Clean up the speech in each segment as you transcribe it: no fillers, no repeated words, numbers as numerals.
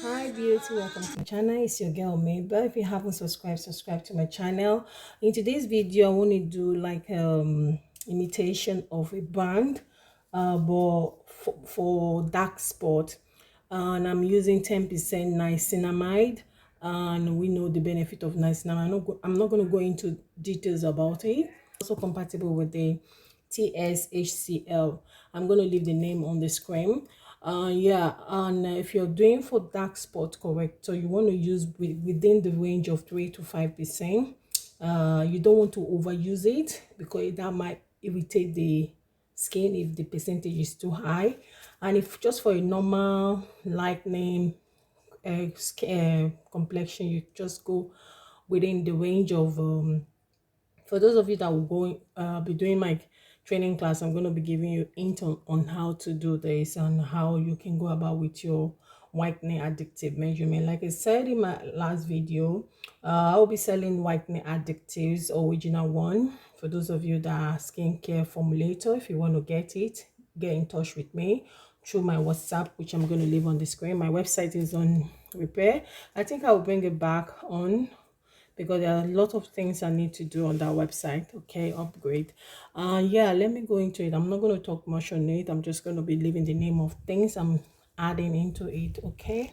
Hi beauty, welcome to my channel. It's your girl Mabel. If you haven't subscribe to my channel. In today's video I want to do like imitation of a brand but for dark spot, and I'm using 10% niacinamide, and we know the benefit of niacinamide. I'm not going to go into details about it. Also compatible with the TSHCl. I'm going to leave the name on the screen. Yeah, and if you're doing for dark spot corrector, you want to use within the range of 3 to 5%. You don't want to overuse it because that might irritate the skin if the percentage is too high. And if just for a normal lightening complexion, you just go within the range of for those of you that will go be doing my training class, I'm going to be giving you hint on how to do this and how you can go about with your whitening addictive measurement. Like I said in my last video, I'll be selling whitening additives, original one. For those of you that are skincare formulator, if you want to get it, get in touch with me through my WhatsApp, which I'm going to leave on the screen. My website is on repair. I think I will bring it back on because there are a lot of things I need to do on that website. Okay, upgrade. Yeah, let me go into it. I'm not going to talk much on it. I'm just going to be leaving the name of things I'm adding into it. Okay.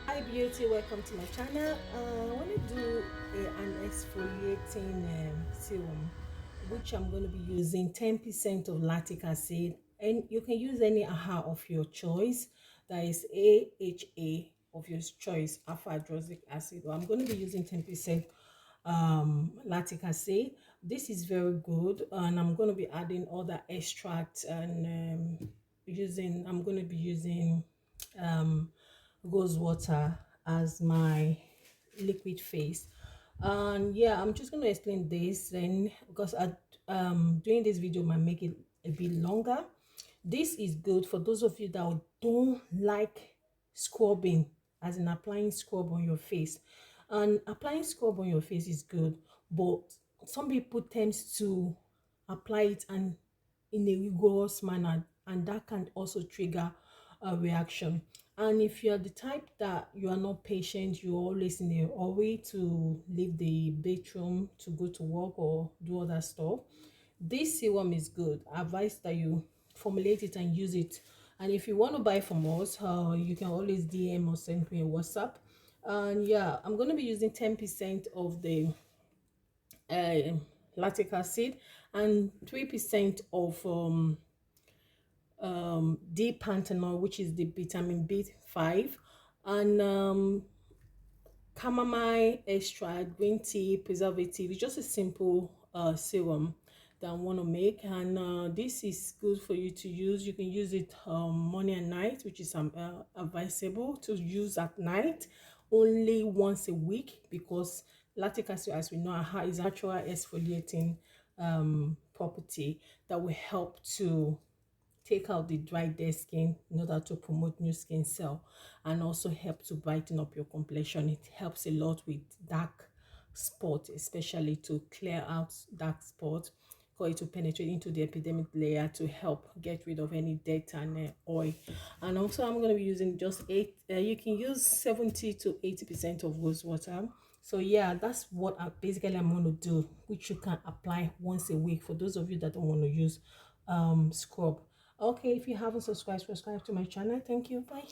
Hi beauty, welcome to my channel. I want to do an exfoliating serum, which I'm going to be using 10% of lactic acid, and you can use any AHA of your choice. That is AHA of your choice, alpha hydroxy acid. I'm going to be using 10% lactic acid. This is very good, and I'm going to be adding other extracts and I'm going to be using rose water as my liquid face. And yeah, I'm just going to explain this then, because doing this video might make it a bit longer. This is good for those of you that don't like scrubbing, as in applying scrub on your face. And applying scrub on your face is good, but some people tend to apply it and in a rigorous manner, and that can also trigger a reaction. And if you're the type that you are not patient, you're always in a hurry to leave the bedroom to go to work or do other stuff, this serum is good. I advise that you formulate it and use it. And if you want to buy from us, you can always DM or send me a WhatsApp. And yeah, I'm going to be using 10% of the uh, lactic acid and 3% of D-panthenol, which is the vitamin B5, and chamomile extract, green tea, preservative. It's just a simple serum that I want to make, and this is good for you to use. You can use it morning and night, which is advisable to use at night only once a week, because lactic acid, as we know, is actual exfoliating property that will help to take out the dry dead skin in order to promote new skin cell, and also help to brighten up your complexion. It helps a lot with dark spot, especially to clear out dark spot, for it to penetrate into the epidermis layer to help get rid of any dirt and oil. And also I'm going to be using just you can use 70 to 80% of rose water. So yeah, that's what basically I'm going to do, which you can apply once a week for those of you that don't want to use scrub. Okay, if you haven't subscribed, subscribe to my channel. Thank you. Bye.